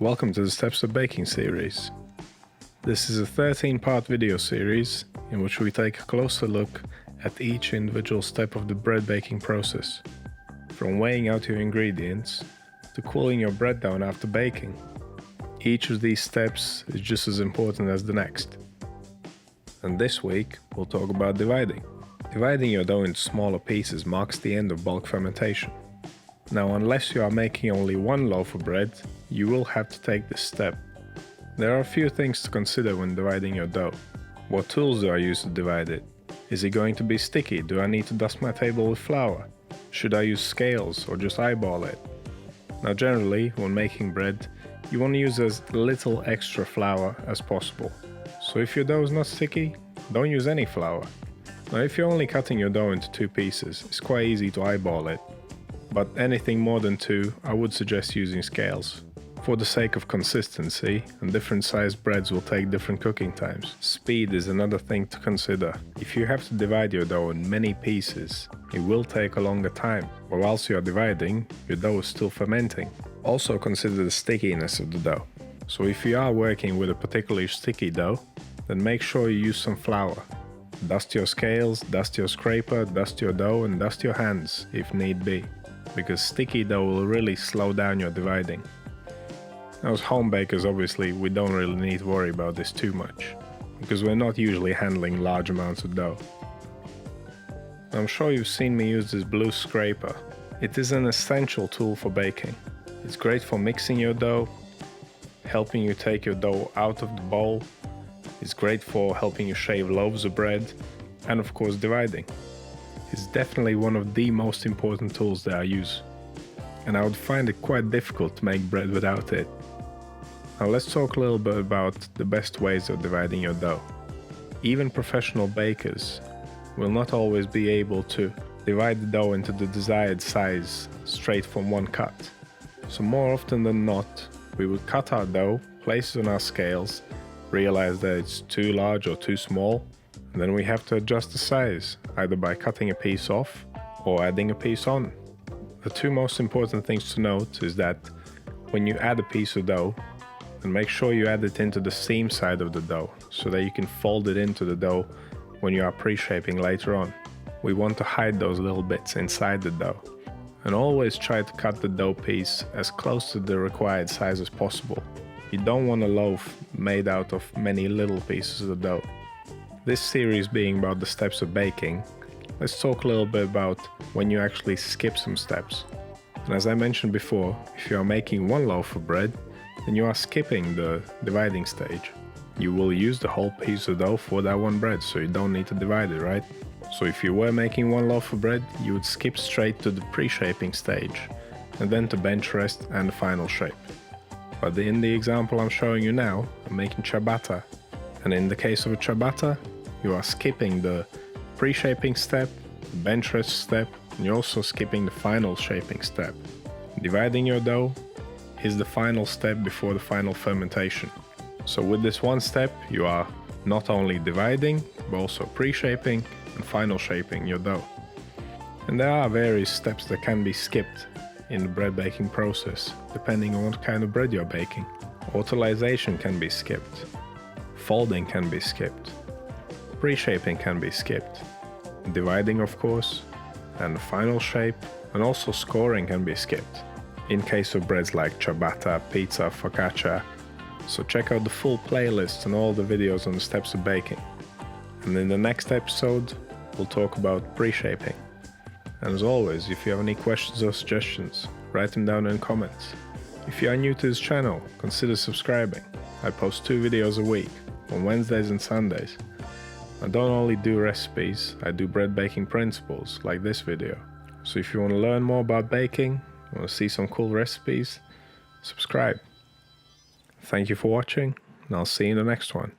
Welcome to the Steps of Baking series. This is a 13-part video series in which we take a closer look at each individual step of the bread baking process, from weighing out your ingredients to cooling your bread down after baking. Each of these steps is just as important as the next. And this week we'll talk about dividing. Dividing your dough into smaller pieces marks the end of bulk fermentation. Now, unless you are making only one loaf of bread, you will have to take this step. There are a few things to consider when dividing your dough. What tools do I use to divide it? Is it going to be sticky? Do I need to dust my table with flour? Should I use scales or just eyeball it? Now, generally, when making bread, you want to use as little extra flour as possible. So if your dough is not sticky, don't use any flour. Now, if you're only cutting your dough into two pieces, it's quite easy to eyeball it. But anything more than two, I would suggest using scales. For the sake of consistency, and different sized breads will take different cooking times. Speed is another thing to consider. If you have to divide your dough in many pieces, it will take a longer time, but whilst you are dividing, your dough is still fermenting. Also consider the stickiness of the dough. So if you are working with a particularly sticky dough, then make sure you use some flour. Dust your scales, dust your scraper, dust your dough, and dust your hands if need be, because sticky dough will really slow down your dividing. Now, as home bakers, obviously we don't really need to worry about this too much, because we're not usually handling large amounts of dough. I'm sure you've seen me use this blue scraper. It is an essential tool for baking. It's great for mixing your dough, helping you take your dough out of the bowl. It's great for helping you shave loaves of bread, and of course dividing. It's definitely one of the most important tools that I use, and I would find it quite difficult to make bread without it. Now let's talk a little bit about the best ways of dividing your dough. Even professional bakers will not always be able to divide the dough into the desired size straight from one cut. So more often than not, we would cut our dough, place it on our scales, realize that it's too large or too small, and then we have to adjust the size, either by cutting a piece off or adding a piece on. The two most important things to note is that when you add a piece of dough, then make sure you add it into the seam side of the dough so that you can fold it into the dough when you are pre-shaping later on. We want to hide those little bits inside the dough. And always try to cut the dough piece as close to the required size as possible. You don't want a loaf made out of many little pieces of dough. This series being about the steps of baking, let's talk a little bit about when you actually skip some steps. And as I mentioned before, if you are making one loaf of bread, then you are skipping the dividing stage. You will use the whole piece of dough for that one bread, so you don't need to divide it, right? So if you were making one loaf of bread, you would skip straight to the pre-shaping stage, and then to bench rest and the final shape. But in the example I'm showing you now, I'm making ciabatta. And in the case of a ciabatta, you are skipping the pre-shaping step, the bench rest step, and you're also skipping the final shaping step. Dividing your dough is the final step before the final fermentation. So with this one step, you are not only dividing, but also pre-shaping and final shaping your dough. And there are various steps that can be skipped in the bread baking process, depending on what kind of bread you're baking. Autolyzation can be skipped, folding can be skipped, pre-shaping can be skipped, dividing of course, and the final shape, and also scoring can be skipped, in case of breads like ciabatta, pizza, focaccia. So check out the full playlist and all the videos on the steps of baking. And in the next episode, we'll talk about pre-shaping. And as always, if you have any questions or suggestions, write them down in comments. If you are new to this channel, consider subscribing. I post 2 videos a week, on Wednesdays and Sundays. I don't only do recipes, I do bread baking principles, like this video. So if you want to learn more about baking, want to see some cool recipes, subscribe. Thank you for watching, and I'll see you in the next one.